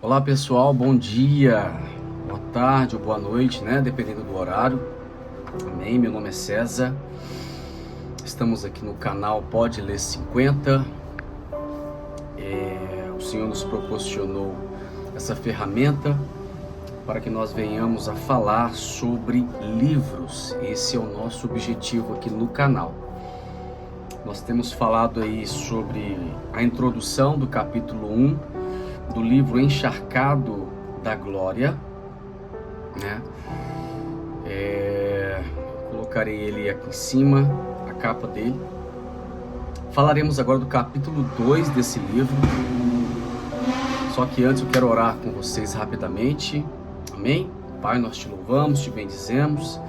Olá pessoal, bom dia, boa tarde ou boa noite, né? Dependendo do horário. Amém, meu nome é César. Estamos aqui no canal Pode Ler 50. O Senhor nos proporcionou essa ferramenta para que nós venhamos a falar sobre livros. Esse é o nosso objetivo aqui no canal. Nós temos falado aí sobre a introdução do capítulo 1 do livro Encharcado da Glória, né? Colocarei ele aqui em cima, a capa dele. Falaremos agora do capítulo 2 desse livro. Só que antes eu quero orar com vocês rapidamente. Amém? Pai, nós te louvamos, te bendizemos.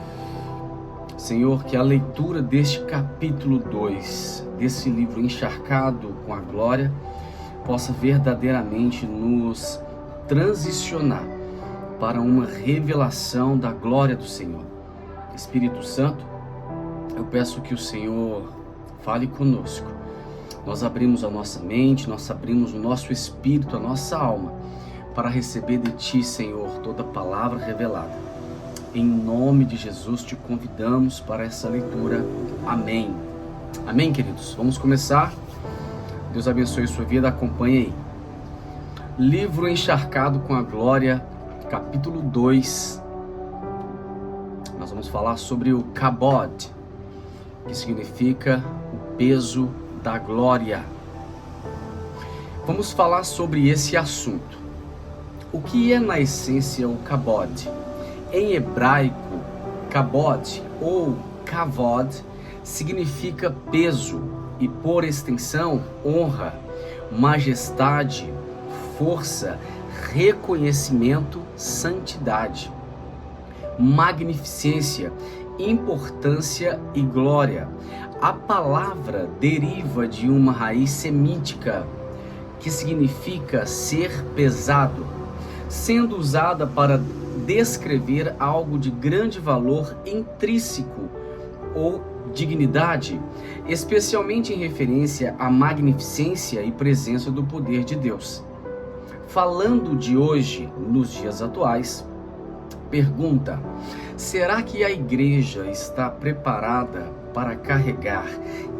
Senhor, que a leitura deste capítulo 2, desse livro Encharcado com a Glória, possa verdadeiramente nos transicionar para uma revelação da glória do Senhor. Espírito Santo, eu peço que o Senhor fale conosco. Nós abrimos a nossa mente, nós abrimos o nosso espírito, a nossa alma, para receber de Ti, Senhor, toda palavra revelada. Em nome de Jesus, te convidamos para essa leitura. Amém. Amém, queridos? Vamos começar. Deus abençoe sua vida, acompanhe aí. Livro Encharcado com a Glória, capítulo 2. Nós vamos falar sobre o Kabod, que significa o peso da glória. Vamos falar sobre esse assunto. O que é na essência o Kabod? Em hebraico, Kabod ou Kavod significa peso e, por extensão, honra, majestade, força, reconhecimento, santidade, magnificência, importância e glória. A palavra deriva de uma raiz semítica que significa ser pesado, sendo usada para descrever algo de grande valor intrínseco ou dignidade, especialmente em referência à magnificência e presença do poder de Deus. Falando de hoje, nos dias atuais, pergunta: será que a igreja está preparada para carregar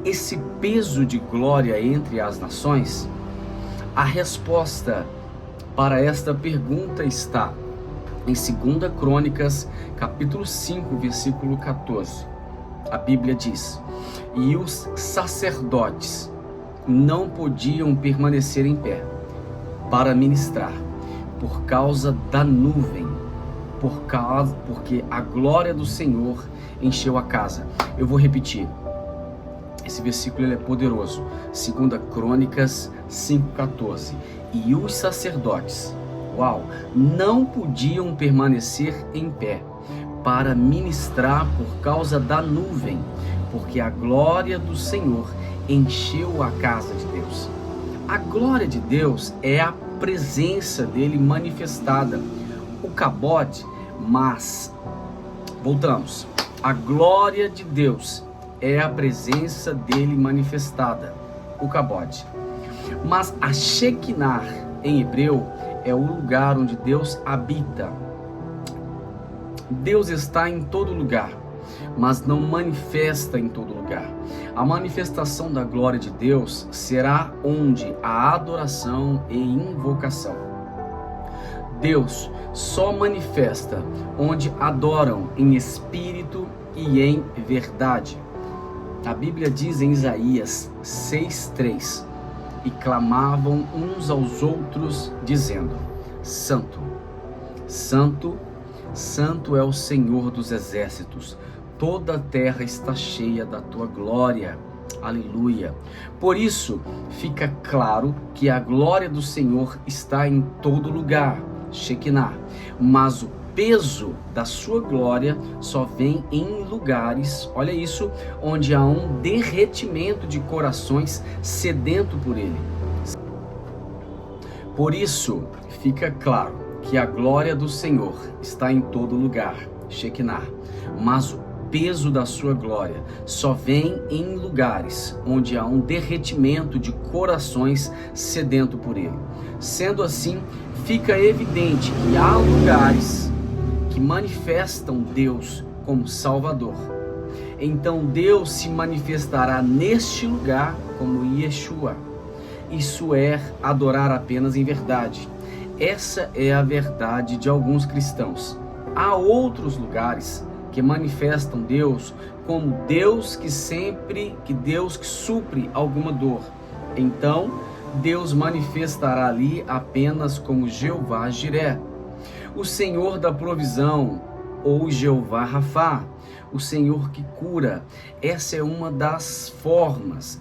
esse peso de glória entre as nações? A resposta para esta pergunta está em 2 Crônicas, capítulo 5, versículo 14. A Bíblia diz: e os sacerdotes não podiam permanecer em pé para ministrar por causa da nuvem, porque a glória do Senhor encheu a casa. Eu vou repetir. Esse versículo ele é poderoso. 2 Crônicas 5,14. E os sacerdotes, não podiam permanecer em pé para ministrar por causa da nuvem, porque a glória do Senhor encheu a casa de Deus. A glória de Deus é a presença dele manifestada. O Kabod, mas voltamos. A glória de Deus é a presença dele manifestada. O Kabod. Mas a Shekinah em hebreu é o lugar onde Deus habita. Deus está em todo lugar, mas não manifesta em todo lugar. A manifestação da glória de Deus será onde a adoração e invocação. Deus só manifesta onde adoram em espírito e em verdade. A Bíblia diz em Isaías 6,3: e clamavam uns aos outros, dizendo: Santo, Santo, Santo é o Senhor dos exércitos, toda a terra está cheia da tua glória. Aleluia. Por isso, fica claro que a glória do Senhor está em todo lugar, Shekinah, mas o peso da sua glória só vem em lugares, olha isso, onde há um derretimento de corações sedento por ele. Por isso, fica claro que a glória do Senhor está em todo lugar, Shekinah, mas o peso da sua glória só vem em lugares onde há um derretimento de corações sedento por ele. Sendo assim, fica evidente que há lugares que manifestam Deus como Salvador. Então Deus se manifestará neste lugar como Yeshua. Isso é adorar apenas em verdade. Essa é a verdade de alguns cristãos. Há outros lugares que manifestam Deus como Deus que supre alguma dor. Então Deus manifestará ali apenas como Jeová Jiré, o Senhor da provisão, ou Jeová Rafá, o Senhor que cura. Essa é uma das formas,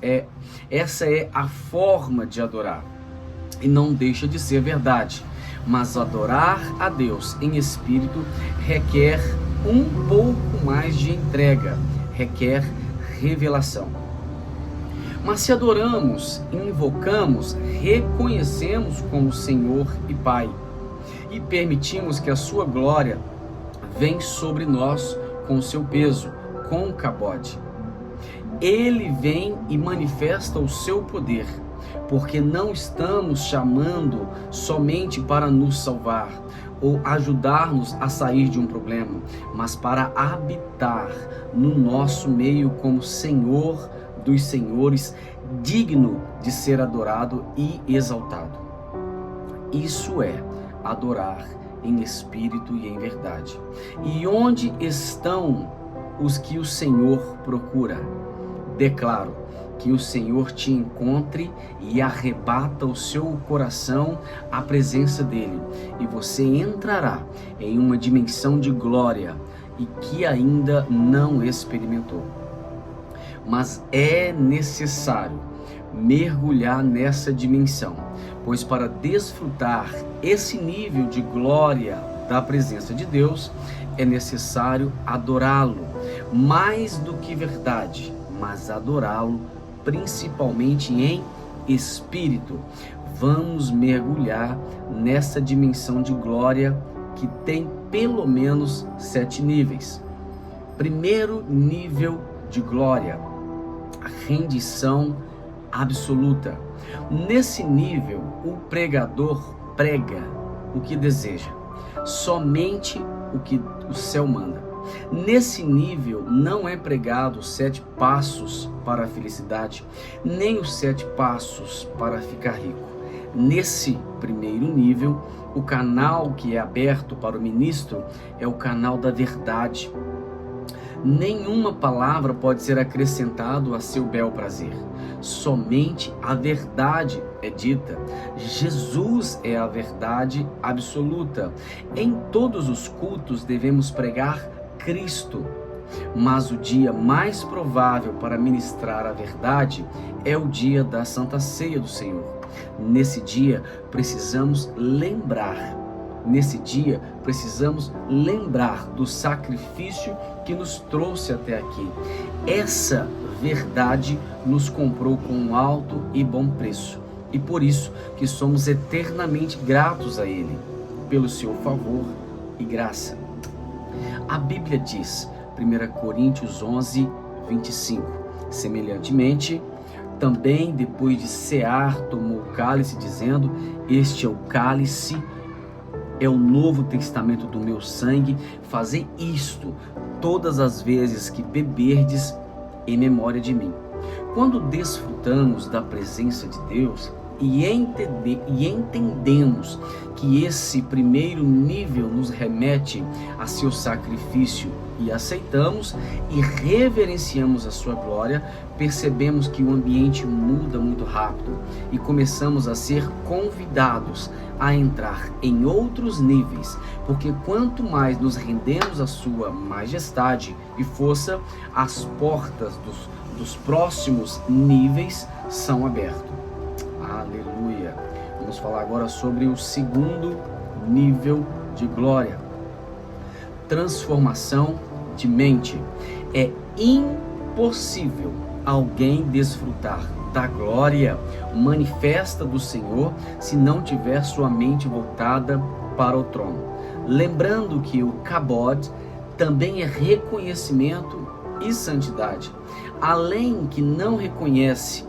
essa é a forma de adorar. E não deixa de ser verdade. Mas adorar a Deus em espírito requer um pouco mais de entrega, requer revelação. Mas se adoramos, invocamos, reconhecemos como Senhor e Pai e permitimos que a sua glória venha sobre nós com o seu peso, com o cabode. Ele vem e manifesta o seu poder, porque não estamos chamando somente para nos salvar ou ajudar-nos a sair de um problema, mas para habitar no nosso meio como Senhor dos senhores, digno de ser adorado e exaltado. Isso é adorar em espírito e em verdade. E onde estão os que o Senhor procura? Declaro que o Senhor te encontre e arrebata o seu coração à presença dele, e você entrará em uma dimensão de glória e que ainda não experimentou. Mas é necessário mergulhar nessa dimensão, pois para desfrutar esse nível de glória da presença de Deus, é necessário adorá-lo, mais do que verdade, mas adorá-lo principalmente em espírito. Vamos mergulhar nessa dimensão de glória que tem pelo menos 7 níveis. Primeiro nível de glória, a rendição absoluta. Nesse nível, o pregador prega o que deseja, somente o que o céu manda. Nesse nível não é pregado os 7 passos para a felicidade, nem os 7 passos para ficar rico. Nesse primeiro nível, o canal que é aberto para o ministro é o canal da verdade. Nenhuma palavra pode ser acrescentado a seu bel prazer. Somente a verdade é dita. Jesus é a verdade absoluta. Em todos os cultos devemos pregar Cristo. Mas o dia mais provável para ministrar a verdade é o dia da Santa Ceia do Senhor. Nesse dia precisamos lembrar do sacrifício que nos trouxe até aqui. Essa verdade nos comprou com um alto e bom preço, e por isso que somos eternamente gratos a Ele, pelo seu favor e graça. A Bíblia diz, 1 Coríntios 11, 25, semelhantemente, também depois de cear, tomou o cálice, dizendo, este é o cálice, é o novo testamento do meu sangue, fazei isto todas as vezes que beberdes em memória de mim. Quando desfrutamos da presença de Deus e entendemos que esse primeiro nível nos remete a seu sacrifício e aceitamos e reverenciamos a sua glória, percebemos que o ambiente muda muito rápido e começamos a ser convidados a entrar em outros níveis, porque quanto mais nos rendemos à sua majestade e força, as portas dos próximos níveis são abertas. Aleluia! Vamos falar agora sobre o segundo nível de glória. Transformação de mente. É impossível alguém desfrutar da glória manifesta do Senhor se não tiver sua mente voltada para o trono. Lembrando que o kabod também é reconhecimento e santidade. Além que não reconhece,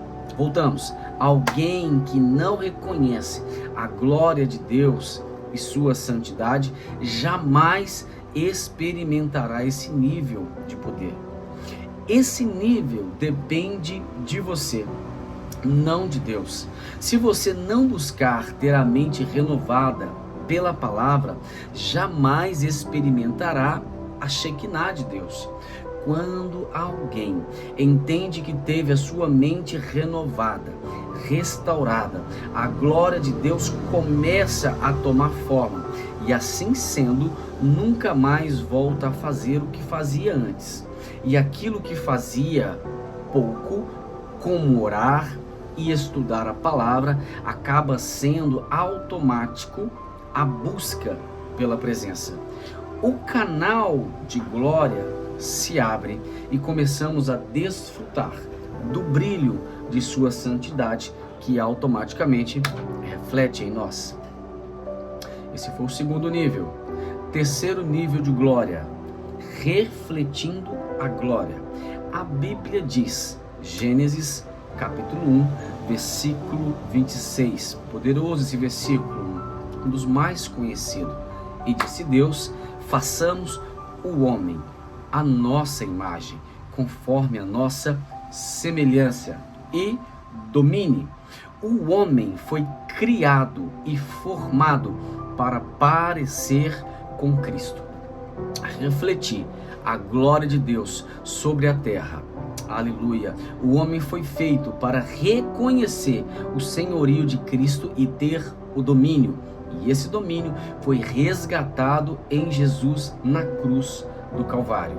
Alguém que não reconhece a glória de Deus e sua santidade jamais experimentará esse nível de poder. Esse nível depende de você, não de Deus. Se você não buscar ter a mente renovada pela palavra, jamais experimentará a Shekinah de Deus. Quando alguém entende que teve a sua mente renovada, restaurada, a glória de Deus começa a tomar forma, e assim sendo, nunca mais volta a fazer o que fazia antes. E aquilo que fazia pouco, como orar e estudar a palavra, acaba sendo automático a busca pela presença. O canal de glória se abre e começamos a desfrutar do brilho de sua santidade, que automaticamente reflete em nós. Esse foi o segundo nível. Terceiro nível de glória, refletindo a glória. A Bíblia diz, Gênesis capítulo 1, versículo 26, poderoso esse versículo, um dos mais conhecidos. E disse Deus, façamos o homem a nossa imagem, conforme a nossa semelhança, e domine. O homem foi criado e formado para parecer com Cristo, refletir a glória de Deus sobre a terra. Aleluia. O homem foi feito para reconhecer o senhorio de Cristo e ter o domínio. E esse domínio foi resgatado em Jesus na cruz do Calvário.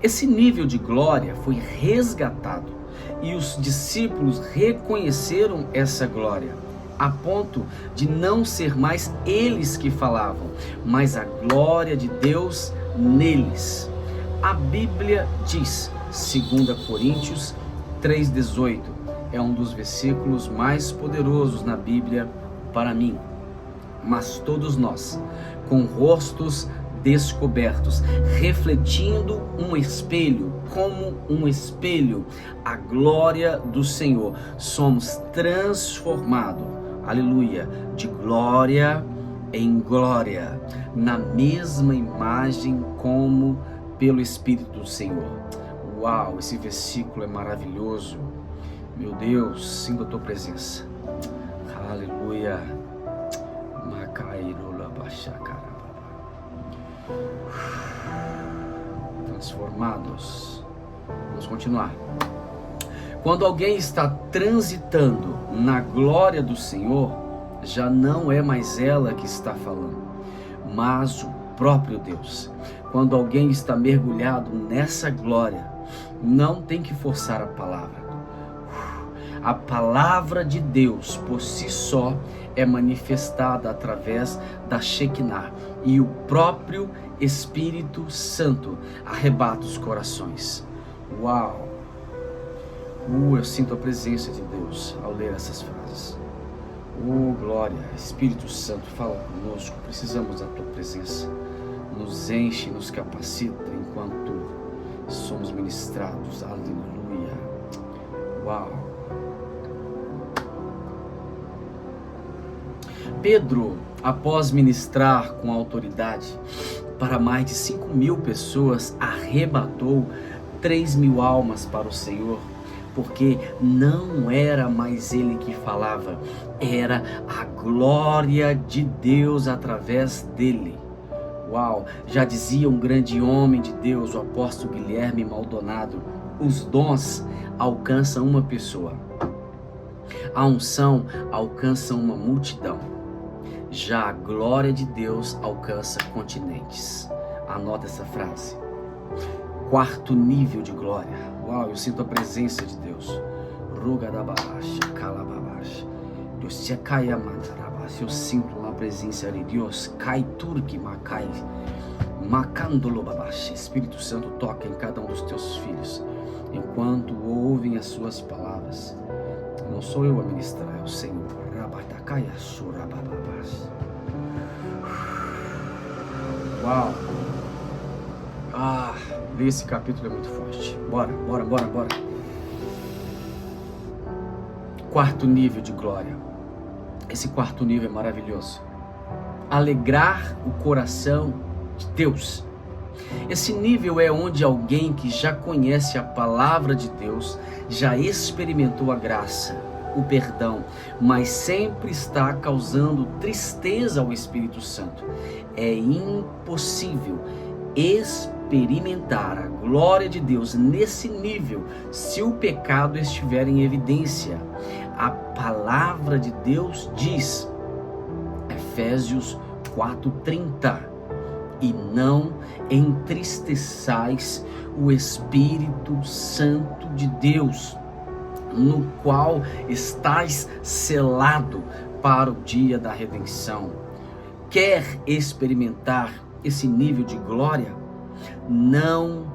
Esse nível de glória foi resgatado e os discípulos reconheceram essa glória, a ponto de não ser mais eles que falavam, mas a glória de Deus neles. A Bíblia diz, 2 Coríntios 3,18, é um dos versículos mais poderosos na Bíblia para mim. Mas todos nós, com rostos descobertos, refletindo um espelho, como um espelho, a glória do Senhor, somos transformados, aleluia, de glória em glória, na mesma imagem como pelo Espírito do Senhor. Uau, esse versículo é maravilhoso. Meu Deus, sinto a tua presença. Aleluia. Transformados. Vamos continuar. Quando alguém está transitando na glória do Senhor, já não é mais ela que está falando, mas o próprio Deus. Quando alguém está mergulhado nessa glória, não tem que forçar a palavra. A palavra de Deus por si só é manifestada através da Shekinah, e o próprio Espírito Santo arrebata os corações. Uau! Eu sinto a presença de Deus ao ler essas frases. Glória! Espírito Santo, fala conosco, precisamos da tua presença. Nos enche, nos capacita enquanto somos ministrados. Aleluia! Uau! Pedro, após ministrar com autoridade para mais de 5.000 pessoas, arrebatou 3.000 almas para o Senhor, porque não era mais ele que falava, era a glória de Deus através dele. Uau! Já dizia um grande homem de Deus, o apóstolo Guilherme Maldonado, os dons alcançam uma pessoa, a unção alcança uma multidão. Já a glória de Deus alcança continentes. Anota essa frase. Quarto nível de glória. Uau, eu sinto a presença de Deus. Eu sinto a presença de Deus. Espírito Santo, toca em cada um dos teus filhos enquanto ouvem as suas palavras. Não sou eu a ministrar, é o Senhor. Uau! Ler esse capítulo é muito forte. Bora. quarto nível de glória. Esse quarto nível é maravilhoso. Alegrar o coração de Deus. Esse nível é onde alguém que já conhece a palavra de Deus, já experimentou a graça, o perdão, mas sempre está causando tristeza ao Espírito Santo. É impossível experimentar a glória de Deus nesse nível se o pecado estiver em evidência. A palavra de Deus diz, Efésios 4:30, e não entristeçais o Espírito Santo de Deus, no qual estais selado para o dia da redenção. Quer experimentar esse nível de glória? Não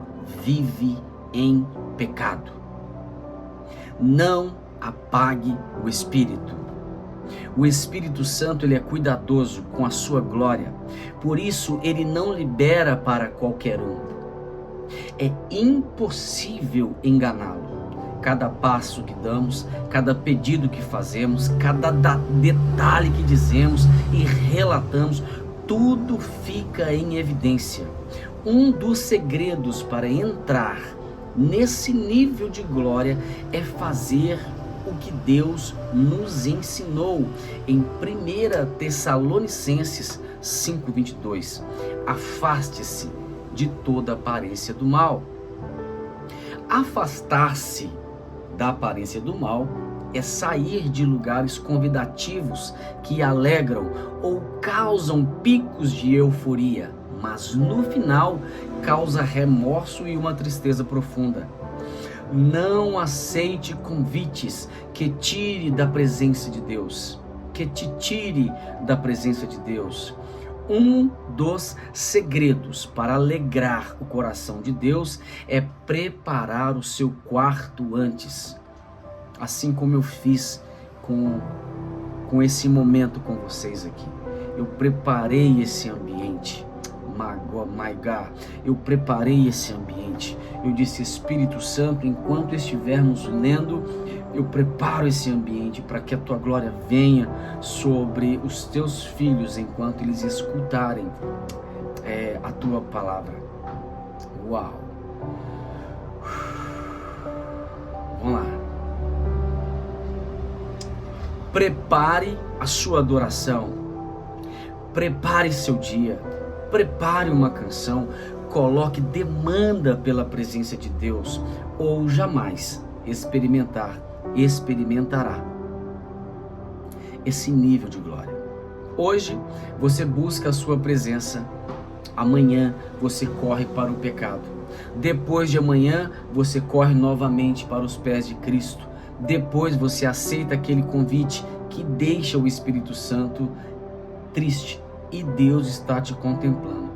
vive em pecado. Não apague o Espírito. O Espírito Santo, ele é cuidadoso com a sua glória. Por isso, ele não libera para qualquer um. É impossível enganá-lo. Cada passo que damos, cada pedido que fazemos, cada detalhe que dizemos e relatamos, tudo fica em evidência. Um dos segredos para entrar nesse nível de glória é fazer o que Deus nos ensinou em 1 Tessalonicenses 5:22. Afaste-se de toda aparência do mal. Afastar-se da aparência do mal é sair de lugares convidativos que alegram ou causam picos de euforia, mas no final causa remorso e uma tristeza profunda. Não aceite convites que tire da presença de Deus, que te tire da presença de Deus. Um dos segredos para alegrar o coração de Deus é preparar o seu quarto antes. Assim como eu fiz com esse momento com vocês aqui. Eu preparei esse ambiente. Eu preparei esse ambiente. Eu disse, Espírito Santo, enquanto estivermos lendo, eu preparo esse ambiente para que a tua glória venha sobre os teus filhos enquanto eles escutarem a tua palavra. Uau! Vamos lá. Prepare a sua adoração. Prepare seu dia. Prepare uma canção. Coloque demanda pela presença de Deus, ou jamais experimentará esse nível de glória. Hoje você busca a sua presença, amanhã você corre para o pecado, depois de amanhã você corre novamente para os pés de Cristo, depois você aceita aquele convite que deixa o Espírito Santo triste e Deus está te contemplando.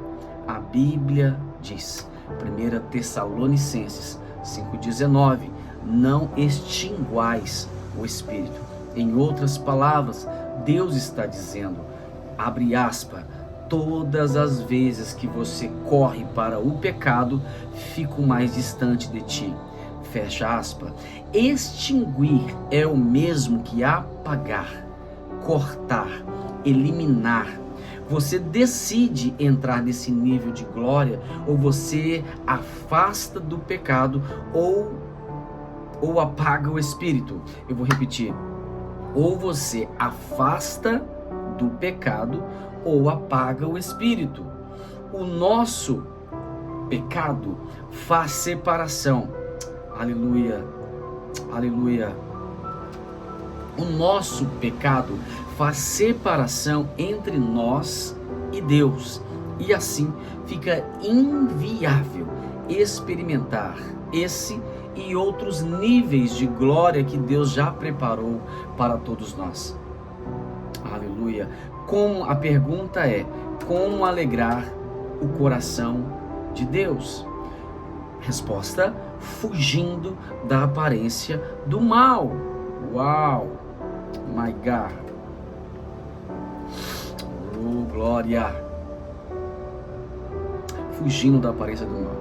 A Bíblia diz, 1 Tessalonicenses 5:19, não extinguais o Espírito. Em outras palavras, Deus está dizendo, abre aspas, todas as vezes que você corre para o pecado, fico mais distante de ti. Fecha aspas. Extinguir é o mesmo que apagar, cortar, eliminar. Você decide entrar nesse nível de glória, ou você afasta do pecado, ou apaga o Espírito. Eu vou repetir. Ou você afasta do pecado, ou apaga o Espírito. O nosso pecado faz separação. Aleluia, aleluia. O nosso pecado faz separação entre nós e Deus. E assim fica inviável experimentar esse e outros níveis de glória que Deus já preparou para todos nós. Aleluia. A pergunta é, como alegrar o coração de Deus? Resposta, fugindo da aparência do mal. Uau! My God! Oh, glória! Fugindo da aparência do mal.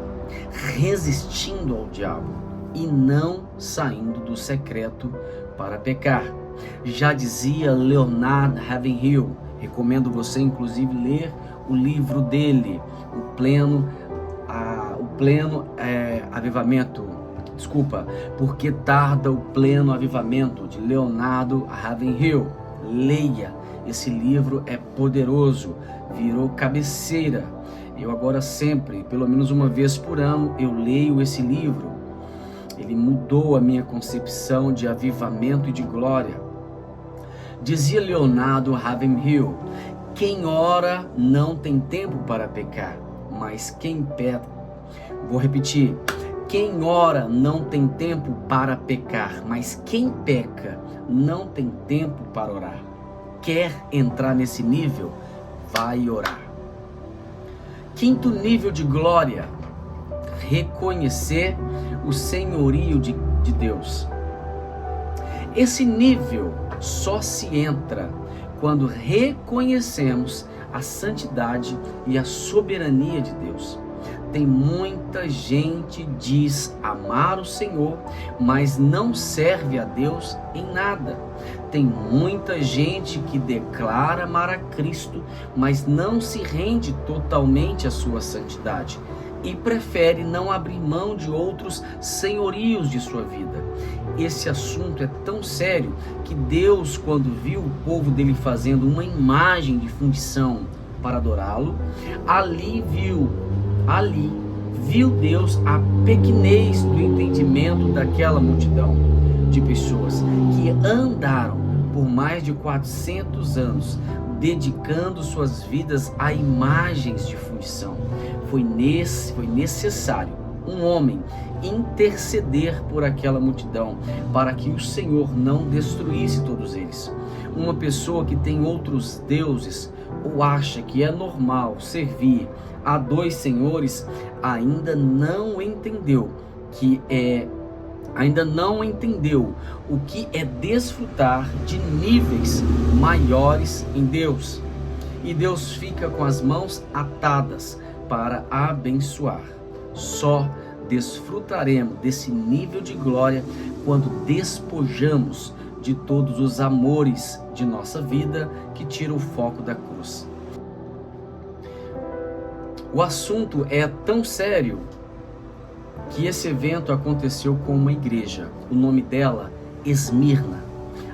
Resistindo ao diabo e não saindo do secreto para pecar. Já dizia Leonard Ravenhill, recomendo você inclusive ler o livro dele, o pleno avivamento, porque tarda o pleno avivamento, de Leonardo Ravenhill. Leia, esse livro é poderoso, virou cabeceira. Eu agora sempre, pelo menos uma vez por ano, eu leio esse livro. Ele mudou a minha concepção de avivamento e de glória. Dizia Leonardo Ravenhill: quem ora não tem tempo para pecar, mas quem peca... Vou repetir. Quem ora não tem tempo para pecar, mas quem peca não tem tempo para orar. Quer entrar nesse nível? Vai orar. Quinto nível de glória: reconhecer o senhorio de Deus. Esse nível só se entra quando reconhecemos a santidade e a soberania de Deus. Tem muita gente que diz amar o Senhor, mas não serve a Deus em nada. Tem muita gente que declara amar a Cristo, mas não se rende totalmente à sua santidade e prefere não abrir mão de outros senhorios de sua vida. Esse assunto é tão sério que Deus, quando viu o povo dele fazendo uma imagem de fundição para adorá-lo, ali viu Deus a pequenez do entendimento daquela multidão de pessoas que andaram por mais de 400 anos dedicando suas vidas a imagens de fundição. Foi necessário um homem interceder por aquela multidão para que o Senhor não destruísse todos eles. Uma pessoa que tem outros deuses ou acha que é normal servir a dois senhores ainda não entendeu o que é desfrutar de níveis maiores em Deus. E Deus fica com as mãos atadas para abençoar. Só desfrutaremos desse nível de glória quando despojamos de todos os amores de nossa vida que tiram o foco da cruz. O assunto é tão sério que esse evento aconteceu com uma igreja. O nome dela, Esmirna.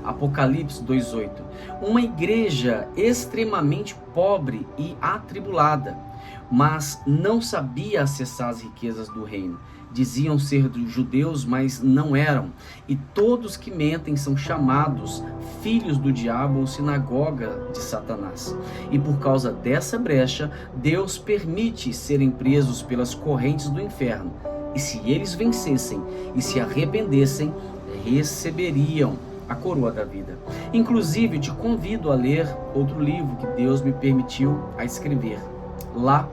Apocalipse 2:8. Uma igreja extremamente pobre e atribulada, mas não sabia acessar as riquezas do reino. Diziam ser judeus, mas não eram. E todos que mentem são chamados filhos do diabo ou sinagoga de Satanás. E por causa dessa brecha, Deus permite serem presos pelas correntes do inferno. E se eles vencessem e se arrependessem, receberiam a coroa da vida. Inclusive, te convido a ler outro livro que Deus me permitiu a escrever. Lá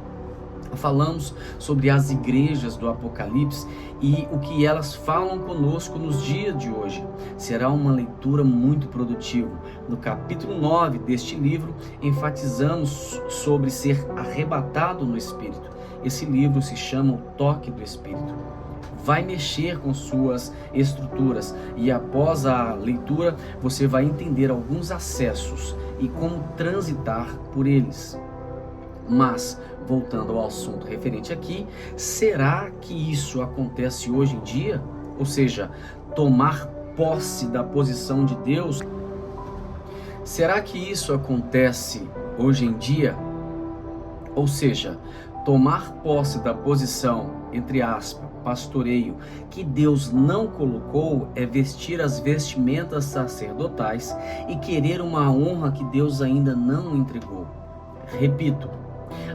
falamos sobre as igrejas do Apocalipse e o que elas falam conosco nos dias de hoje. Será uma leitura muito produtiva. No capítulo 9 deste livro, enfatizamos sobre ser arrebatado no Espírito. Esse livro se chama O Toque do Espírito. Vai mexer com suas estruturas e após a leitura você vai entender alguns acessos e como transitar por eles. Mas, voltando ao assunto referente aqui, será que isso acontece hoje em dia? Ou seja, tomar posse da posição de Deus? Será que isso acontece hoje em dia? Ou seja, tomar posse da posição, entre aspas, pastoreio, que Deus não colocou é vestir as vestimentas sacerdotais e querer uma honra que Deus ainda não entregou. Repito,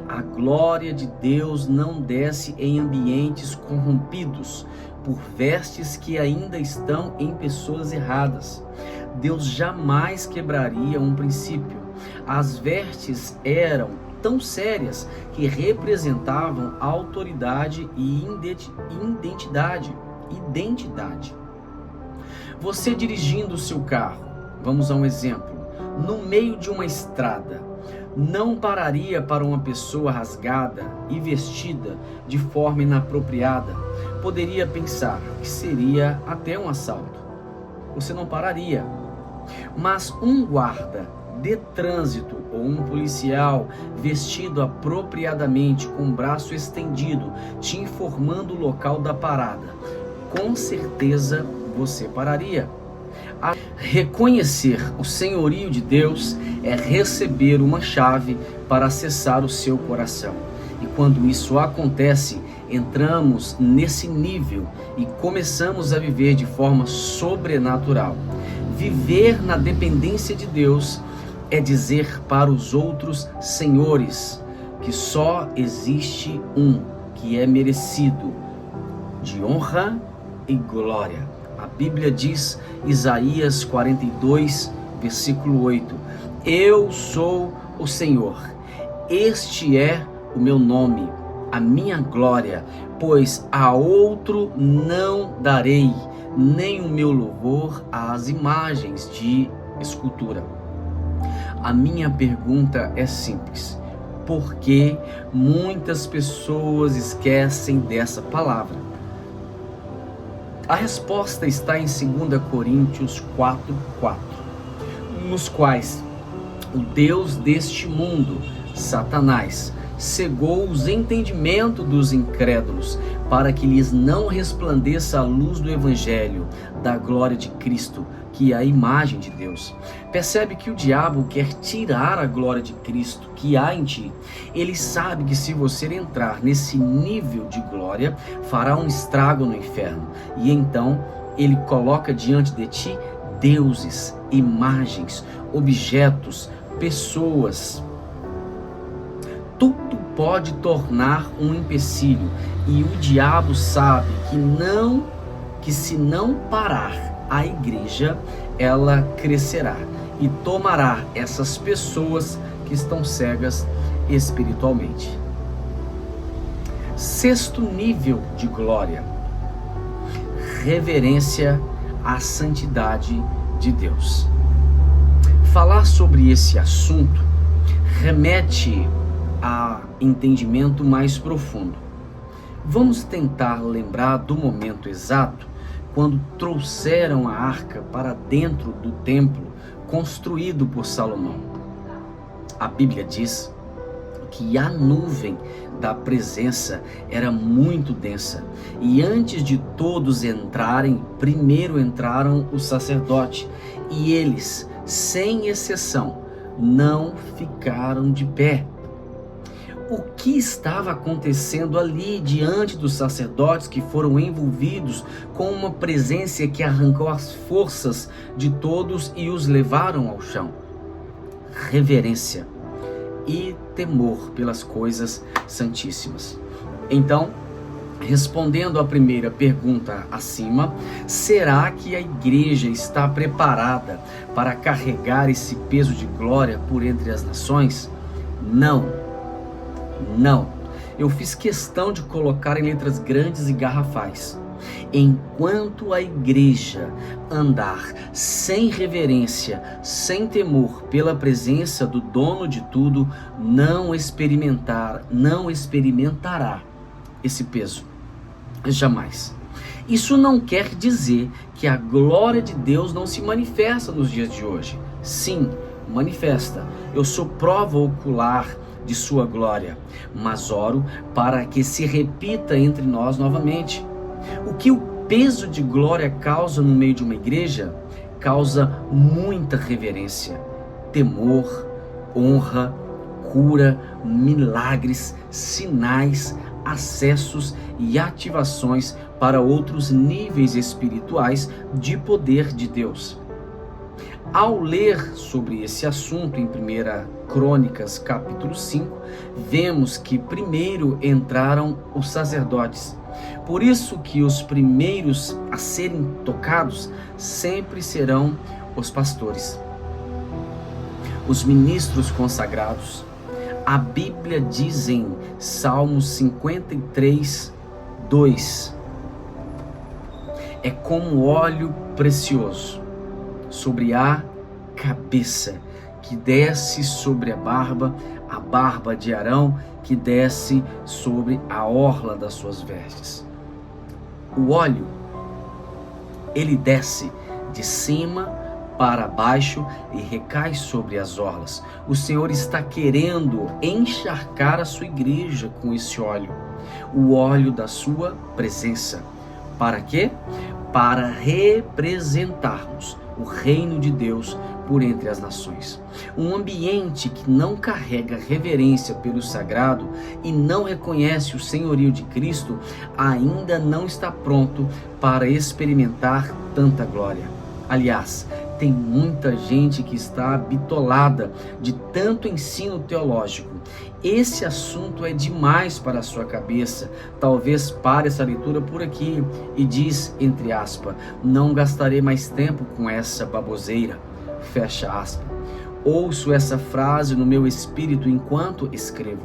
a glória de Deus não desce em ambientes corrompidos por vestes que ainda estão em pessoas erradas. Deus jamais quebraria um princípio. As vestes eram tão sérias que representavam autoridade e identidade. Você dirigindo o seu carro, vamos a um exemplo, no meio de uma estrada, não pararia para uma pessoa rasgada e vestida de forma inapropriada. Poderia pensar que seria até um assalto. você não pararia. Mas um guarda de trânsito ou um policial vestido apropriadamente com o braço estendido, te informando o local da parada, com certeza você pararia. Reconhecer o senhorio de Deus é receber uma chave para acessar o seu coração. E quando isso acontece, entramos nesse nível e começamos a viver de forma sobrenatural. Viver na dependência de Deus é dizer para os outros senhores que só existe um que é merecido de honra e glória. A Bíblia diz, Isaías 42, versículo 8: Eu sou o Senhor, este é o meu nome, a minha glória, pois a outro não darei, nem o meu louvor às imagens de escultura. A minha pergunta é simples: por que muitas pessoas esquecem dessa palavra? A resposta está em 2 Coríntios 4:4, nos quais o Deus deste mundo, Satanás, cegou os entendimentos dos incrédulos, para que lhes não resplandeça a luz do Evangelho, da glória de Cristo, que é a imagem de Deus. Percebe que o diabo quer tirar a glória de Cristo que há em ti. Ele sabe que se você entrar nesse nível de glória, fará um estrago no inferno. E então ele coloca diante de ti deuses, imagens, objetos, pessoas. Tudo pode tornar um empecilho, e o diabo sabe que se não parar a igreja, ela crescerá e tomará essas pessoas que estão cegas espiritualmente. Sexto nível de glória: reverência à santidade de Deus. Falar sobre esse assunto remete a entendimento mais profundo. Vamos tentar lembrar do momento exato quando trouxeram a arca para dentro do templo construído por Salomão. A Bíblia diz que a nuvem da presença era muito densa, e antes de todos entrarem, primeiro entraram os sacerdotes, e eles, sem exceção, não ficaram de pé. O que estava acontecendo ali diante dos sacerdotes, que foram envolvidos com uma presença que arrancou as forças de todos e os levaram ao chão? Reverência e temor pelas coisas santíssimas. Então, respondendo à primeira pergunta acima, será que a igreja está preparada para carregar esse peso de glória por entre as nações? Não. Não, eu fiz questão de colocar em letras grandes e garrafais: enquanto a igreja andar sem reverência, sem temor pela presença do dono de tudo, não experimentará esse peso, jamais. Isso não quer dizer que a glória de Deus não se manifesta nos dias de hoje. Sim, manifesta. Eu sou prova ocular de sua glória, mas oro para que se repita entre nós novamente. O que o peso de glória causa no meio de uma igreja? Causa muita reverência, temor, honra, cura, milagres, sinais, acessos e ativações para outros níveis espirituais de poder de Deus. Ao ler sobre esse assunto em 1 Crônicas capítulo 5, vemos que primeiro entraram os sacerdotes. Por isso que os primeiros a serem tocados sempre serão os pastores, os ministros consagrados. A Bíblia diz em Salmos 53, 2: é como óleo precioso sobre a cabeça, que desce sobre a barba de Arão, que desce sobre a orla das suas vestes. O óleo, ele desce de cima para baixo e recai sobre as orlas. O Senhor está querendo encharcar a sua igreja com esse óleo, o óleo da sua presença. Para quê? Para representarmos o reino de Deus por entre as nações. Um ambiente que não carrega reverência pelo sagrado e não reconhece o senhorio de Cristo ainda não está pronto para experimentar tanta glória. Aliás, tem muita gente que está bitolada de tanto ensino teológico. Esse assunto é demais para a sua cabeça. Talvez pare essa leitura por aqui e diz, entre aspas, não gastarei mais tempo com essa baboseira. Fecha aspas. Ouço essa frase no meu espírito enquanto escrevo.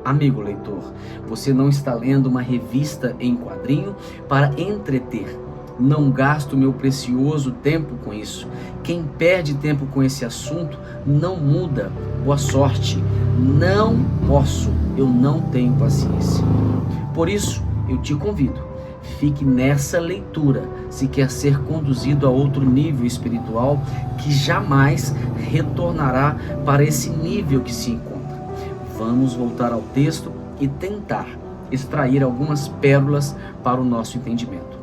Amigo leitor, você não está lendo uma revista em quadrinho para entreter. Não gasto meu precioso tempo com isso. Quem perde tempo com esse assunto não muda. Boa sorte. Não posso. Eu não tenho paciência. Por isso, eu te convido. Fique nessa leitura se quer ser conduzido a outro nível espiritual que jamais retornará para esse nível que se encontra. Vamos voltar ao texto e tentar extrair algumas pérolas para o nosso entendimento.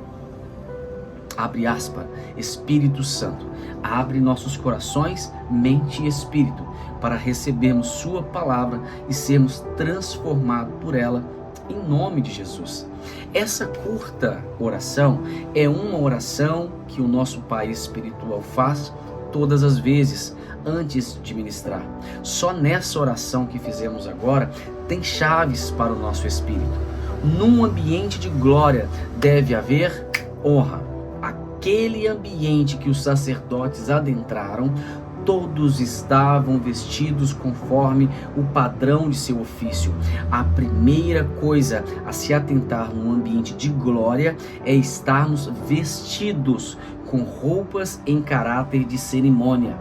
Abre aspas, Espírito Santo, abre nossos corações, mente e espírito para recebermos sua palavra e sermos transformados por ela em nome de Jesus. Essa curta oração é uma oração que o nosso Pai espiritual faz todas as vezes antes de ministrar. Só nessa oração que fizemos agora tem chaves para o nosso espírito. Num ambiente de glória deve haver honra. Aquele ambiente que os sacerdotes adentraram, todos estavam vestidos conforme o padrão de seu ofício. A primeira coisa a se atentar num ambiente de glória é estarmos vestidos com roupas em caráter de cerimônia.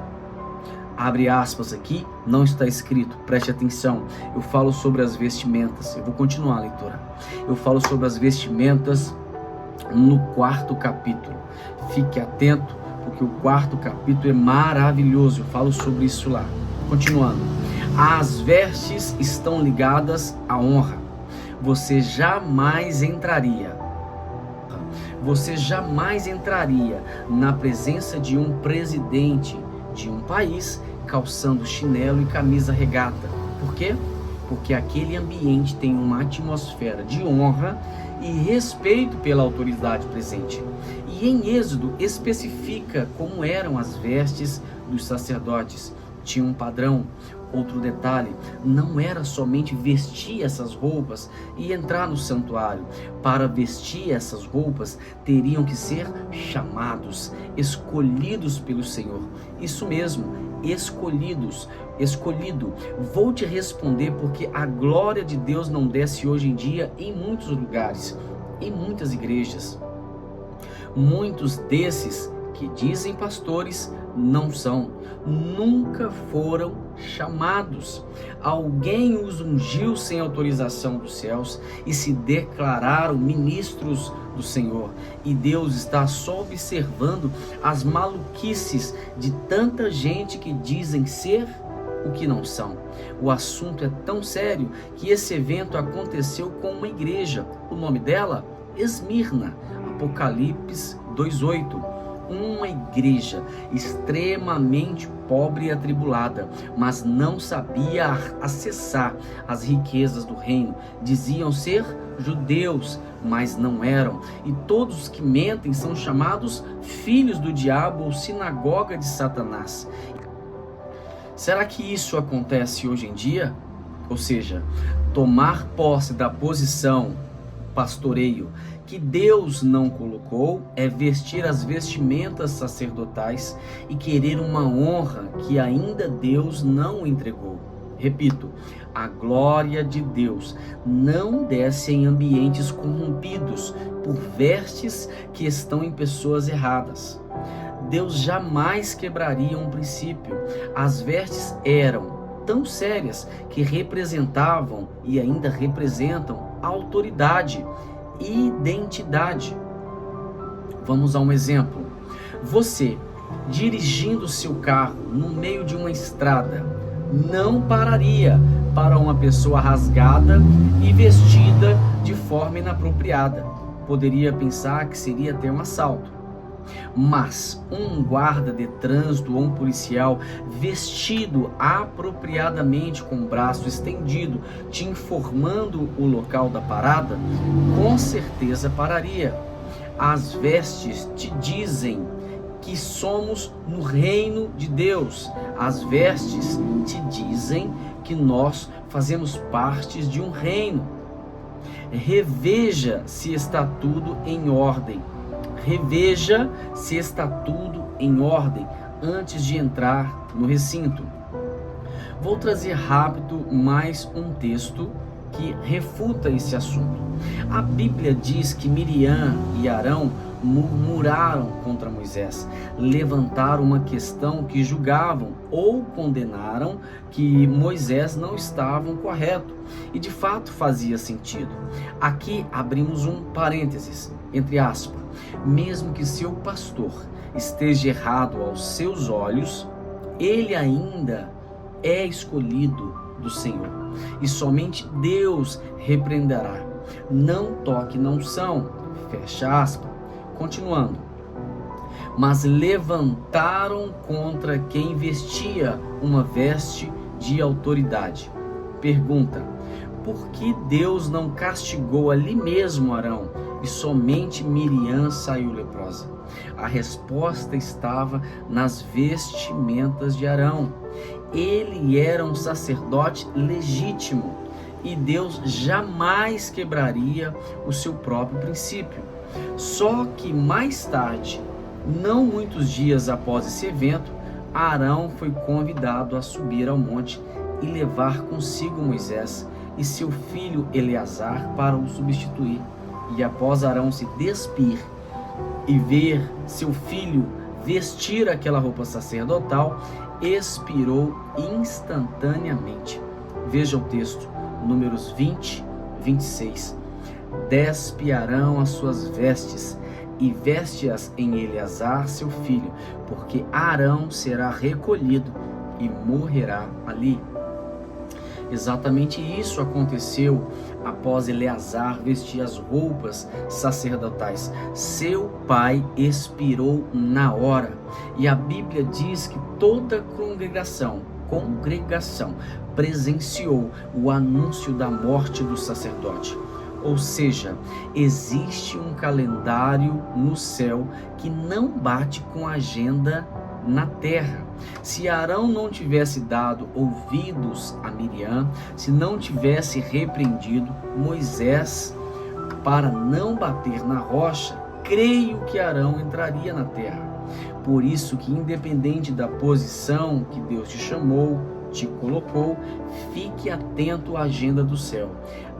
Abre aspas aqui, não está escrito, preste atenção. Eu falo sobre as vestimentas, eu vou continuar a leitura. Eu falo sobre as vestimentas no 4º capítulo. Fique atento, porque o 4º capítulo é maravilhoso. Eu falo sobre isso lá. Continuando. As vestes estão ligadas à honra. Você jamais entraria na presença de um presidente de um país calçando chinelo e camisa regata. Por quê? Porque aquele ambiente tem uma atmosfera de honra e respeito pela autoridade presente. E em Êxodo especifica como eram as vestes dos sacerdotes. Tinha um padrão. Outro detalhe, não era somente vestir essas roupas e entrar no santuário. Para vestir essas roupas, teriam que ser chamados, escolhidos pelo Senhor. Isso mesmo, escolhido. Vou te responder porque a glória de Deus não desce hoje em dia em muitos lugares, em muitas igrejas. Muitos desses que dizem pastores não são, nunca foram chamados. Alguém os ungiu sem autorização dos céus e se declararam ministros do Senhor. E Deus está só observando as maluquices de tanta gente que dizem ser o que não são. O assunto é tão sério que esse evento aconteceu com uma igreja. O nome dela? Esmirna. Apocalipse 2:8. Uma igreja extremamente pobre e atribulada, mas não sabia acessar as riquezas do reino. Diziam ser judeus, mas não eram. E todos os que mentem são chamados filhos do diabo ou sinagoga de Satanás. Será que isso acontece hoje em dia? Ou seja, tomar posse da posição pastoreio que Deus não colocou é vestir as vestimentas sacerdotais e querer uma honra que ainda Deus não entregou. Repito, a glória de Deus não desce em ambientes corrompidos por vestes que estão em pessoas erradas. Deus jamais quebraria um princípio. As vestes eram tão sérias que representavam e ainda representam autoridade e identidade. Vamos a um exemplo. Você, dirigindo seu carro no meio de uma estrada, não pararia para uma pessoa rasgada e vestida de forma inapropriada. Poderia pensar que seria até um assalto. Mas um guarda de trânsito ou um policial vestido apropriadamente com o braço estendido, te informando o local da parada, com certeza pararia. As vestes te dizem que somos no reino de Deus. As vestes te dizem que nós fazemos parte de um reino. Reveja se está tudo em ordem. Reveja se está tudo em ordem antes de entrar no recinto. Vou trazer rápido mais um texto que refuta esse assunto. A Bíblia diz que Miriam e Arão murmuraram contra Moisés, levantaram uma questão que julgavam ou condenaram que Moisés não estava correto, e de fato fazia sentido. Aqui abrimos um parênteses, entre aspas, mesmo que seu pastor esteja errado aos seus olhos, ele ainda é escolhido do Senhor, e somente Deus repreenderá. Não toque na unção, fecha aspas. Continuando, mas levantaram contra quem vestia uma veste de autoridade. Pergunta: por que Deus não castigou ali mesmo Arão e somente Miriam saiu leprosa? A resposta estava nas vestimentas de Arão. Ele era um sacerdote legítimo e Deus jamais quebraria o seu próprio princípio. Só que mais tarde, não muitos dias após esse evento, Arão foi convidado a subir ao monte e levar consigo Moisés e seu filho Eleazar para o substituir. E após Arão se despir e ver seu filho vestir aquela roupa sacerdotal, expirou instantaneamente. Veja o texto, Números 20, 26. Despe Arão as suas vestes e veste-as em Eleazar seu filho, porque Arão será recolhido e morrerá ali. Exatamente isso aconteceu após Eleazar vestir as roupas sacerdotais. Seu pai expirou na hora, e a Bíblia diz que toda congregação presenciou o anúncio da morte do sacerdote. Ou seja, existe um calendário no céu que não bate com a agenda na terra. Se Arão não tivesse dado ouvidos a Miriam, se não tivesse repreendido Moisés para não bater na rocha, creio que Arão entraria na terra. Por isso que, independente da posição que Deus te chamou, te colocou, fique atento à agenda do céu.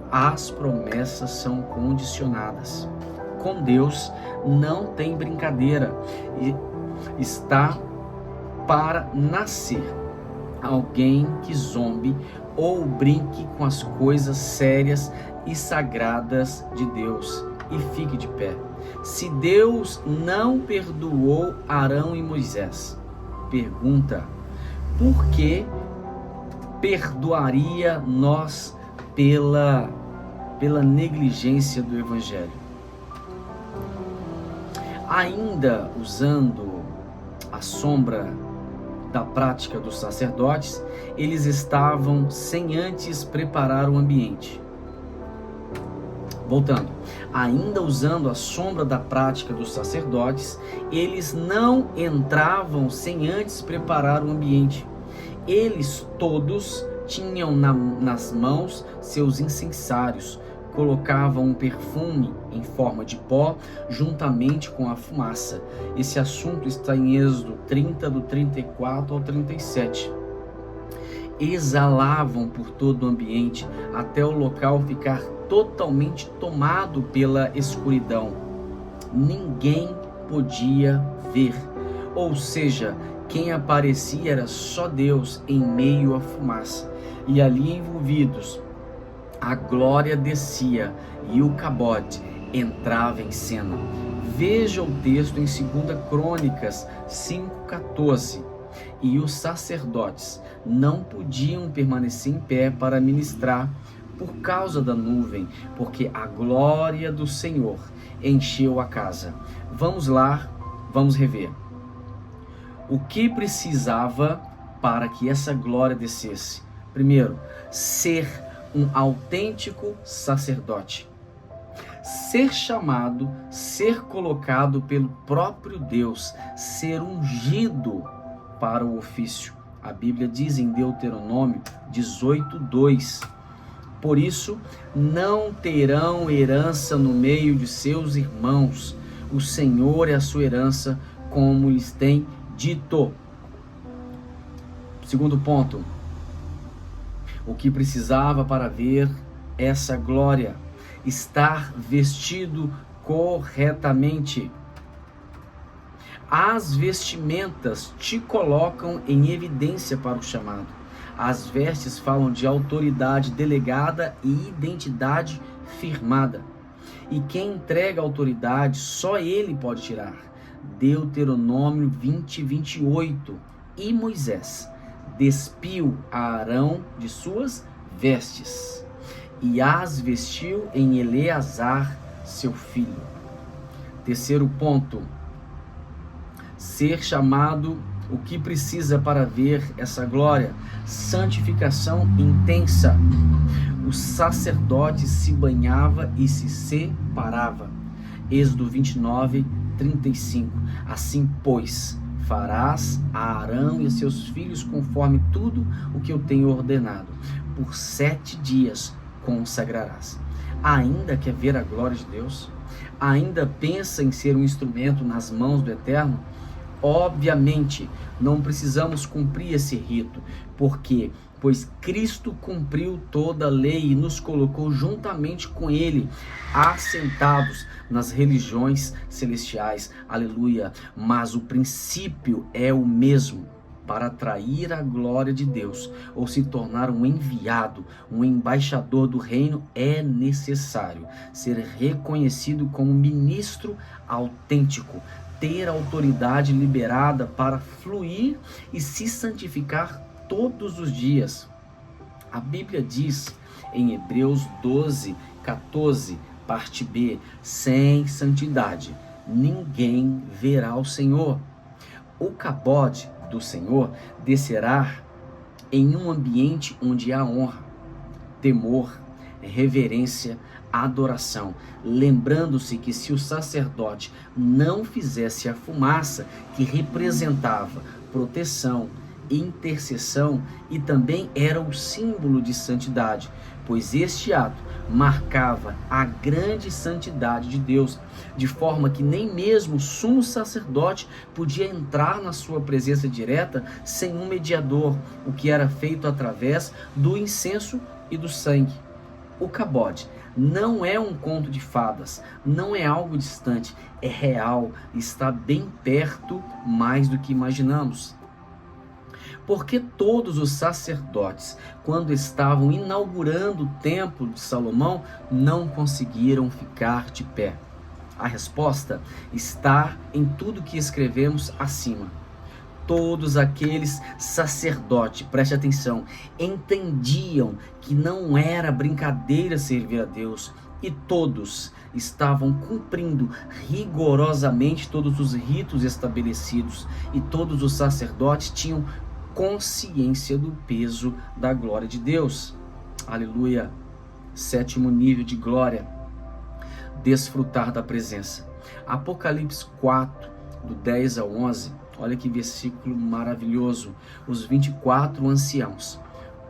As promessas são condicionadas. Com Deus não tem brincadeira. Está para nascer alguém que zombe ou brinque com as coisas sérias e sagradas de Deus. E fique de pé. Se Deus não perdoou Arão e Moisés, pergunta: por que perdoaria nós pela negligência do Evangelho? Ainda usando a sombra da prática dos sacerdotes, eles estavam sem antes preparar o ambiente. Voltando, ainda usando a sombra da prática dos sacerdotes, eles não entravam sem antes preparar o ambiente. Eles todos tinham nas mãos seus incensários, colocavam um perfume em forma de pó juntamente com a fumaça. Esse assunto está em Êxodo 30, do 34 ao 37. Exalavam por todo o ambiente até o local ficar totalmente tomado pela escuridão. Ninguém podia ver, ou seja, quem aparecia era só Deus em meio à fumaça. E ali envolvidos, a glória descia e o cabode entrava em cena. Veja o texto em 2 Crônicas 5,14. E os sacerdotes não podiam permanecer em pé para ministrar por causa da nuvem, porque a glória do Senhor encheu a casa. Vamos lá, vamos rever. O que precisava para que essa glória descesse? Primeiro, ser um autêntico sacerdote. Ser chamado, ser colocado pelo próprio Deus, ser ungido para o ofício. A Bíblia diz em Deuteronômio 18:2: por isso, não terão herança no meio de seus irmãos. O Senhor é a sua herança, como lhes tem dito. Segundo ponto, o que precisava para ver essa glória? Estar vestido corretamente. As vestimentas te colocam em evidência para o chamado. As vestes falam de autoridade delegada e identidade firmada. E quem entrega a autoridade, só ele pode tirar. Deuteronômio 20:28. E Moisés despiu a Arão de suas vestes e as vestiu em Eleazar, seu filho. Terceiro ponto, ser chamado. O que precisa para ver essa glória? Santificação intensa. O sacerdote se banhava e se separava. Êxodo 29:35. Assim, pois, farás a Arão e a seus filhos conforme tudo o que eu tenho ordenado. Por 7 dias consagrarás. Ainda quer ver a glória de Deus? Ainda pensa em ser um instrumento nas mãos do Eterno? Obviamente, não precisamos cumprir esse rito, porque pois Cristo cumpriu toda a lei e nos colocou juntamente com ele, assentados nas religiões celestiais. Aleluia! Mas o princípio é o mesmo. Para atrair a glória de Deus ou se tornar um enviado, um embaixador do reino, é necessário ser reconhecido como ministro autêntico, ter autoridade liberada para fluir e se santificar todos os dias. A Bíblia diz em Hebreus 12:14, parte B: sem santidade ninguém verá o Senhor. O cabode do Senhor descerá em um ambiente onde há honra, temor, reverência, adoração, lembrando-se que se o sacerdote não fizesse a fumaça que representava proteção, intercessão e também era o símbolo de santidade, pois este ato marcava a grande santidade de Deus, de forma que nem mesmo o sumo sacerdote podia entrar na sua presença direta sem um mediador, o que era feito através do incenso e do sangue. O cabode não é um conto de fadas, não é algo distante, é real, está bem perto, mais do que imaginamos. Porque todos os sacerdotes, quando estavam inaugurando o templo de Salomão, não conseguiram ficar de pé? A resposta está em tudo que escrevemos acima. Todos aqueles sacerdotes, preste atenção, entendiam que não era brincadeira servir a Deus, e todos estavam cumprindo rigorosamente todos os ritos estabelecidos, e todos os sacerdotes tinham consciência do peso da glória de Deus. Aleluia. 7º nível de glória: desfrutar da presença. Apocalipse 4, do 10 ao 11. Olha que versículo maravilhoso. Os 24 anciãos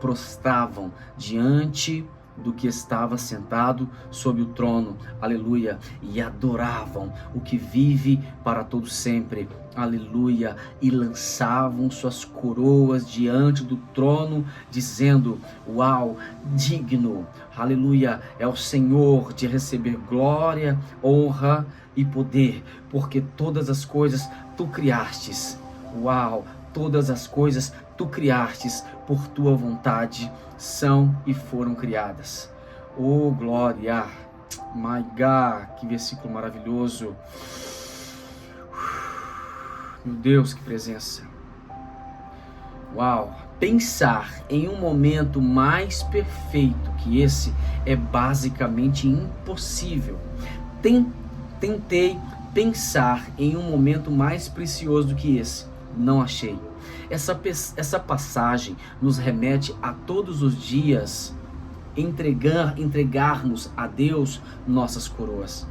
prostravam diante do que estava sentado sobre o trono, aleluia, e adoravam o que vive para todo sempre, aleluia, e lançavam suas coroas diante do trono, dizendo: uau, digno, aleluia, é o Senhor de receber glória, honra e poder, porque todas as coisas tu criastes. Uau, todas as coisas tu criastes por tua vontade, são e foram criadas. Oh, glória! My God, que versículo maravilhoso. Meu Deus, que presença. Uau! Pensar em um momento mais perfeito que esse é basicamente impossível. Tentei pensar em um momento mais precioso do que esse. Não achei. Essa passagem nos remete a todos os dias entregarmos a Deus nossas coroas.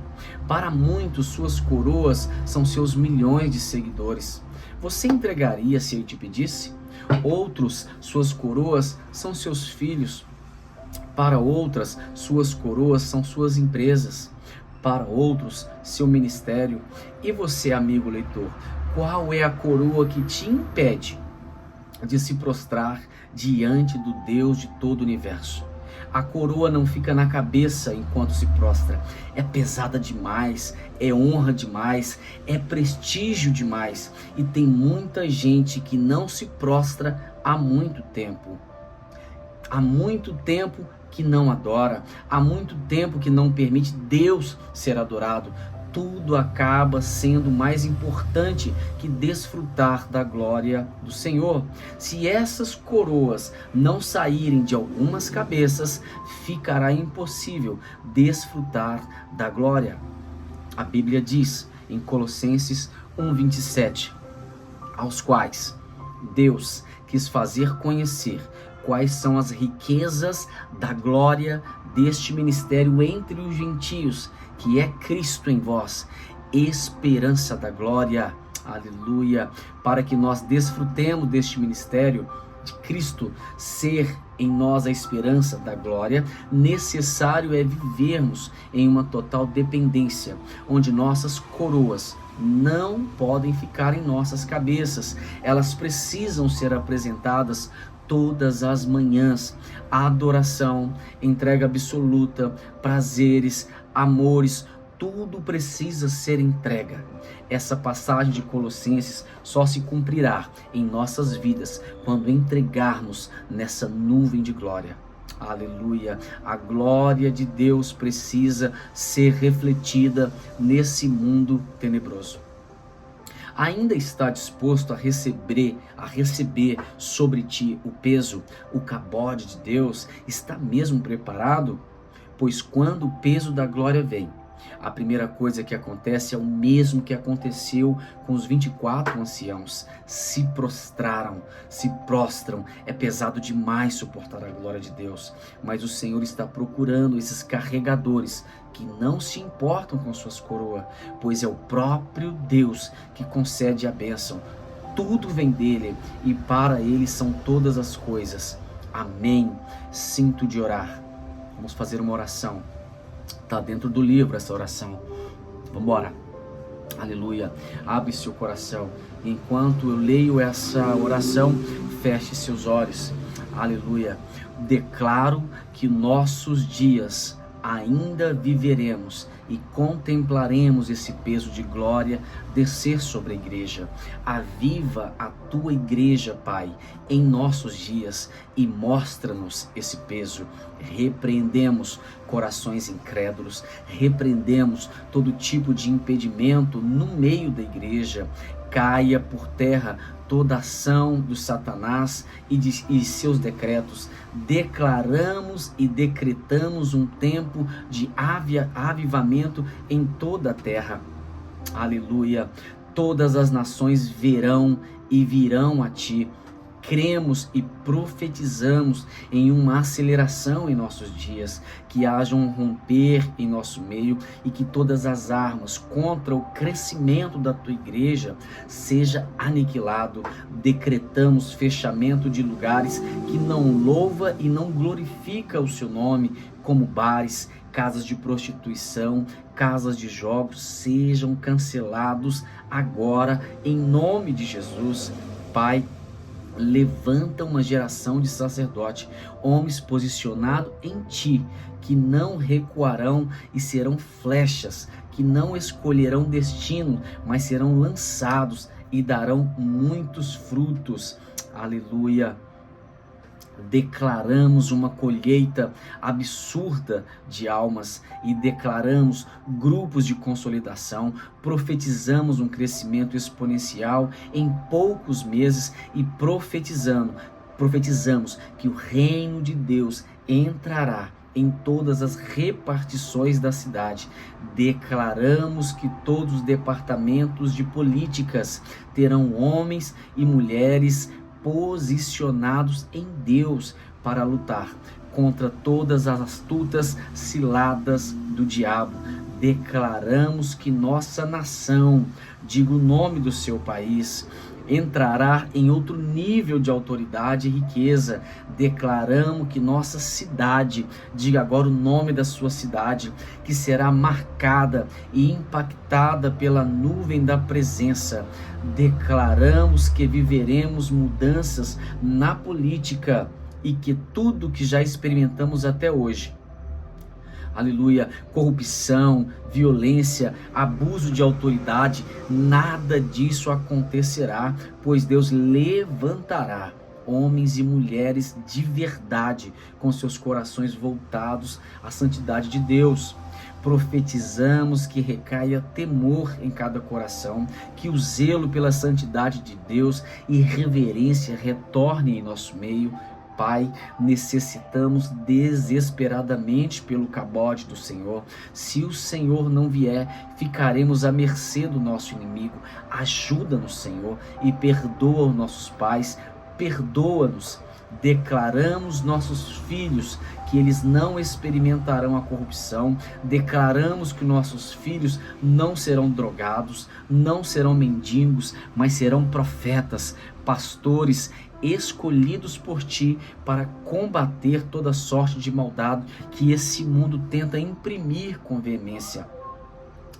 Para muitos, suas coroas são seus milhões de seguidores. Você entregaria se ele te pedisse? Outros, suas coroas são seus filhos. Para outras, suas coroas são suas empresas. Para outros, seu ministério. E você, amigo leitor, qual é a coroa que te impede de se prostrar diante do Deus de todo o universo? A coroa não fica na cabeça enquanto se prostra. É pesada demais, é honra demais, é prestígio demais. E tem muita gente que não se prostra há muito tempo. Há muito tempo que não adora. Há muito tempo que não permite Deus ser adorado. Tudo acaba sendo mais importante que desfrutar da glória do Senhor. Se essas coroas não saírem de algumas cabeças, ficará impossível desfrutar da glória. A Bíblia diz em Colossenses 1:27, aos quais Deus quis fazer conhecer quais são as riquezas da glória deste ministério entre os gentios, que é Cristo em vós, esperança da glória, aleluia, para que nós desfrutemos deste ministério de Cristo ser em nós a esperança da glória. Necessário é vivermos em uma total dependência, onde nossas coroas não podem ficar em nossas cabeças, elas precisam ser apresentadas todas as manhãs. A adoração, entrega absoluta, prazeres, amores, tudo precisa ser entrega. Essa passagem de Colossenses só se cumprirá em nossas vidas quando entregarmos nessa nuvem de glória. Aleluia! A glória de Deus precisa ser refletida nesse mundo tenebroso. Ainda está disposto a receber sobre ti o peso, o cabode de Deus? Está mesmo preparado? Pois quando o peso da glória vem, a primeira coisa que acontece é o mesmo que aconteceu com os 24 anciãos. Se prostram. É pesado demais suportar a glória de Deus. Mas o Senhor está procurando esses carregadores que não se importam com suas coroas, pois é o próprio Deus que concede a bênção. Tudo vem dele e para ele são todas as coisas. Amém. Sinto de orar. Vamos fazer uma oração. Está dentro do livro essa oração. Vamos embora. Aleluia. Abre seu coração. Enquanto eu leio essa oração, feche seus olhos. Aleluia. Declaro que nossos dias ainda viveremos e contemplaremos esse peso de glória descer sobre a igreja. Aviva a tua igreja, Pai, em nossos dias e mostra-nos esse peso. Repreendemos corações incrédulos, repreendemos todo tipo de impedimento no meio da igreja. Caia por terra toda ação do Satanás e seus decretos. Declaramos e decretamos um tempo de avivamento em toda a terra. Aleluia. Todas as nações verão e virão a ti. Cremos e profetizamos em uma aceleração em nossos dias, que haja um romper em nosso meio e que todas as armas contra o crescimento da tua igreja seja aniquilado. Decretamos fechamento de lugares que não louva e não glorifica o seu nome, como bares, casas de prostituição, casas de jogos, sejam cancelados agora em nome de Jesus. Pai, levanta uma geração de sacerdote, homens posicionados em ti, que não recuarão e serão flechas, que não escolherão destino, mas serão lançados e darão muitos frutos. Aleluia. Declaramos uma colheita absurda de almas e declaramos grupos de consolidação, profetizamos um crescimento exponencial em poucos meses e profetizamos que o reino de Deus entrará em todas as repartições da cidade. Declaramos que todos os departamentos de políticas terão homens e mulheres posicionados em Deus para lutar contra todas as astutas ciladas do diabo. Declaramos que nossa nação, diga o nome do seu país, entrará em outro nível de autoridade e riqueza. Declaramos que nossa cidade, diga agora o nome da sua cidade, que será marcada e impactada pela nuvem da presença. Declaramos que viveremos mudanças na política e que tudo que já experimentamos até hoje, aleluia, corrupção, violência, abuso de autoridade, nada disso acontecerá, pois Deus levantará homens e mulheres de verdade, com seus corações voltados à santidade de Deus. Profetizamos que recaia temor em cada coração, que o zelo pela santidade de Deus e reverência retorne em nosso meio. Pai, necessitamos desesperadamente pelo cabode do Senhor. Se o Senhor não vier, ficaremos à mercê do nosso inimigo. Ajuda-nos, Senhor, e perdoa os nossos pais, perdoa-nos. Declaramos nossos filhos que eles não experimentarão a corrupção. Declaramos que nossos filhos não serão drogados, não serão mendigos, mas serão profetas, pastores, escolhidos por ti para combater toda sorte de maldade que esse mundo tenta imprimir com veemência.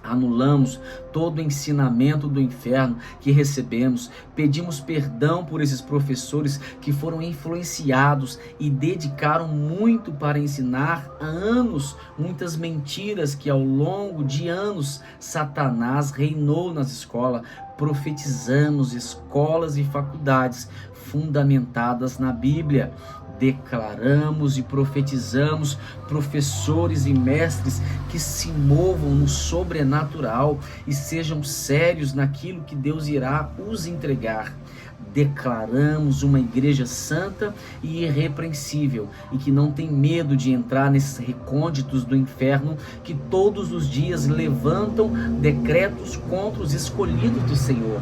Anulamos todo o ensinamento do inferno que recebemos. Pedimos perdão por esses professores que foram influenciados e dedicaram muito para ensinar há anos muitas mentiras que ao longo de anos Satanás reinou nas escolas. Profetizamos escolas e faculdades fundamentadas na Bíblia. Declaramos e profetizamos professores e mestres que se movam no sobrenatural e sejam sérios naquilo que Deus irá os entregar. Declaramos uma igreja santa e irrepreensível e que não tem medo de entrar nesses recônditos do inferno que todos os dias levantam decretos contra os escolhidos do Senhor.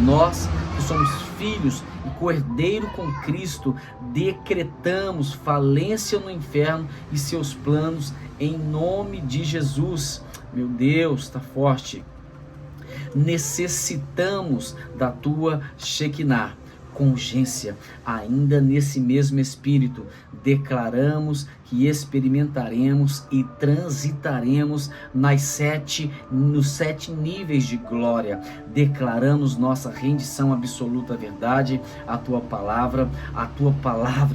Nós que somos filhos e co-herdeiro com Cristo, decretamos falência no inferno e seus planos em nome de Jesus. Meu Deus, está forte. Necessitamos da tua Shekinah, com urgência. Ainda nesse mesmo espírito, declaramos que experimentaremos e transitaremos nos sete níveis de glória. Declaramos nossa rendição absoluta à verdade, a tua palavra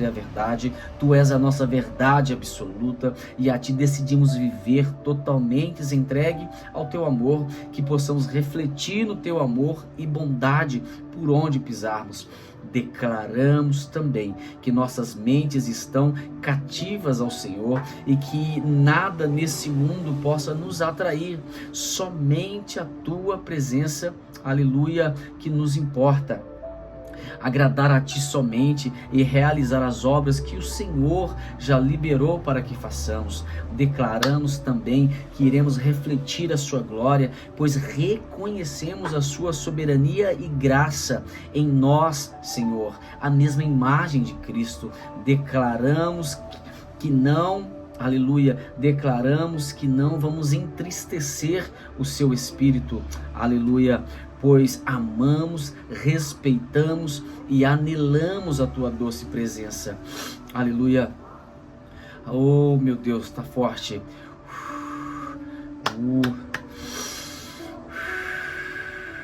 é a verdade, tu és a nossa verdade absoluta e a ti decidimos viver totalmente entregue ao teu amor, que possamos refletir no teu amor e bondade por onde pisarmos. Declaramos também que nossas mentes estão cativas ao Senhor e que nada nesse mundo possa nos atrair, somente a tua presença, aleluia, que nos importa. Agradar a ti somente e realizar as obras que o Senhor já liberou para que façamos. Declaramos também que iremos refletir a sua glória, pois reconhecemos a sua soberania e graça em nós, Senhor, a mesma imagem de Cristo. Declaramos que não, aleluia, declaramos que não vamos entristecer o seu Espírito, aleluia, pois amamos, respeitamos e anelamos a tua doce presença, aleluia. Oh meu Deus, está forte.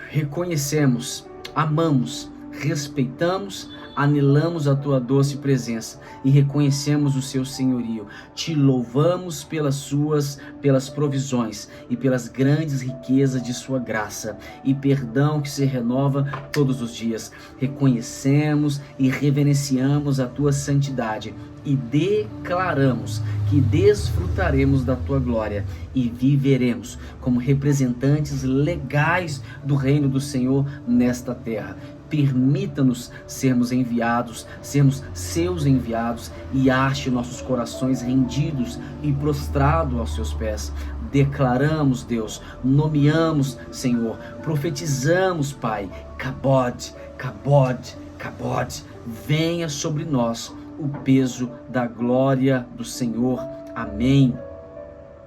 Reconhecemos, amamos, respeitamos, anelamos a tua doce presença e reconhecemos o seu senhorio. Te louvamos pelas provisões e pelas grandes riquezas de sua graça e perdão que se renova todos os dias. Reconhecemos e reverenciamos a tua santidade e declaramos que desfrutaremos da tua glória e viveremos como representantes legais do reino do Senhor nesta terra. Permita-nos sermos enviados, sermos seus enviados, e ache nossos corações rendidos e prostrados aos seus pés. Declaramos, Deus, nomeamos, Senhor, profetizamos, Pai, Kabod, Kabod, Kabod, venha sobre nós o peso da glória do Senhor. Amém.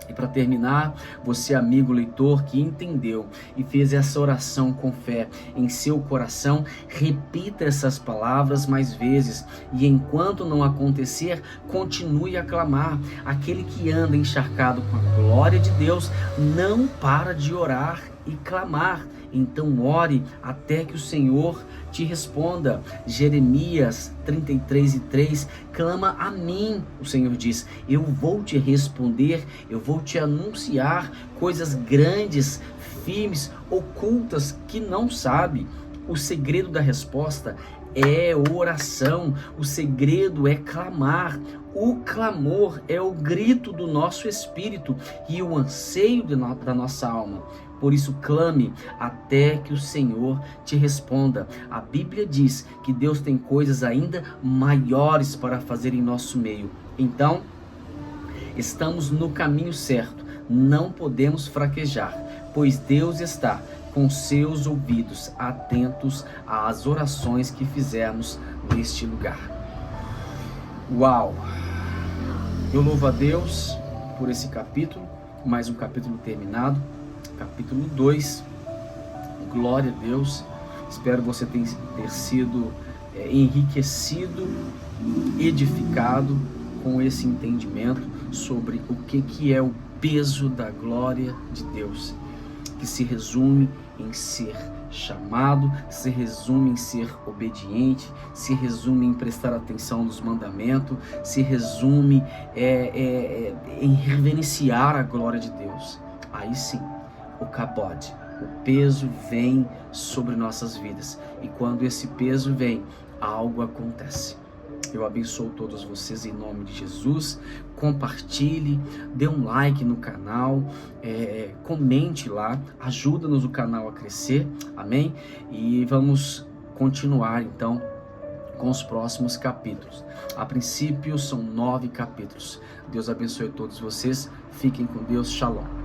E para terminar, você, amigo leitor que entendeu e fez essa oração com fé em seu coração, repita essas palavras mais vezes, e enquanto não acontecer, continue a clamar. Aquele que anda encharcado com a glória de Deus não para de orar e clamar. Então ore até que o Senhor te responda. Jeremias 33:3, clama a mim, o Senhor diz, eu vou te responder, eu vou te anunciar coisas grandes, firmes, ocultas que não sabe. O segredo da resposta é oração, o segredo é clamar. O clamor é o grito do nosso espírito e o anseio da nossa alma. Por isso, clame até que o Senhor te responda. A Bíblia diz que Deus tem coisas ainda maiores para fazer em nosso meio. Então, estamos no caminho certo, não podemos fraquejar, pois Deus está com seus ouvidos atentos às orações que fizermos neste lugar. Uau! Eu louvo a Deus por esse capítulo, mais um capítulo terminado, capítulo 2, glória a Deus. Espero você ter sido enriquecido, edificado com esse entendimento sobre o que é o peso da glória de Deus, que se resume em ser chamado, se resume em ser obediente, se resume em prestar atenção nos mandamentos, se resume em reverenciar a glória de Deus. Aí sim, o Kabod, o peso vem sobre nossas vidas, e quando esse peso vem, algo acontece. Eu abençoo todos vocês em nome de Jesus. Compartilhe, dê um like no canal, comente lá, ajuda-nos o canal a crescer, amém? E vamos continuar então com os próximos capítulos. A princípio são 9 capítulos. Deus abençoe todos vocês, fiquem com Deus, shalom.